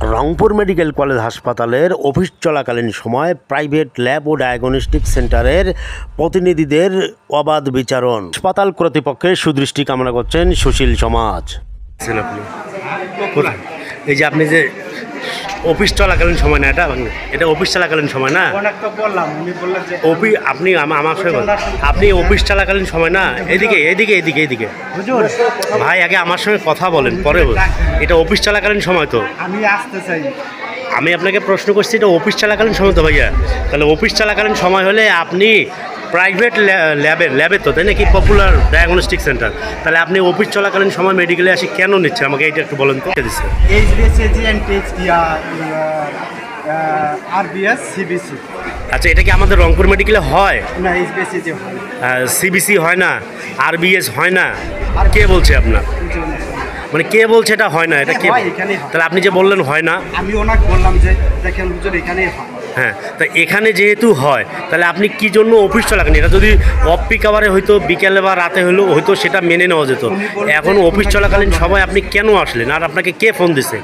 Rangpur medical college হাসপাতালের office চলাকালীন সময় প্রাইভেট ল্যাব ও ডায়াগনস্টিক সেন্টারের প্রতিনিধিদের অবাধ বিচারণ। হাসপাতাল কর্তৃপক্ষের সুদৃষ্টি কামনা করছেন সুশীল সমাজ। এই যে আপনি যে অফিস চলাকালীন সময় না, এটা অফিস চলাকালীন সময় না, আপনি আমার সঙ্গে আপনি অফিস চলাকালীন সময় না, এদিকে এদিকে এদিকে এদিকে ভাই আগে আমার সঙ্গে কথা বলেন, পরে এটা অফিস চলাকালীন সময় তো আমি আসতে চাই। আমি আপনাকে প্রশ্ন করছি এটা অফিস চলাকালীন সময় তো ভাইয়া, তাহলে অফিস চলাকালীন সময় হলে আপনি প্রাইভেট ল্যাবে তো তাই নাকি পপুলার ডায়াগনস্টিক সেন্টার, তাহলে আপনি অফিস চলাকালীন সময় মেডিকেলে আসি কেন নিচ্ছেন আমাকে এইটা একটু বলেন তো। RBS CBC. আচ্ছা, এটা কি আমাদের রংপুর মেডিকেলে হয়? না, এইচবিসি হয়। সিবিসি হয় না, আরবিএস হয় না। কে বলছে আপনার? মানে কে বলছে এটা হয় না? এটা কে? তাহলে আপনি যে বললেন হয় না, আমি ওনাকে বললাম যে দেখেন হুজুর এখানেই হয়। হ্যাঁ, তা এখানে যেহেতু হয় তাহলে আপনি কি জন্য অফিস চলাকালীন, এটা যদি অফ পিক আওয়ারে হয়তো বিকেলে বা রাতে হলো হয়তো সেটা মেনে নেওয়া যেত, এখন অফিস চলাকালীন সময় আপনি কেন আসলেন আর আপনাকে কে ফোন দিছে?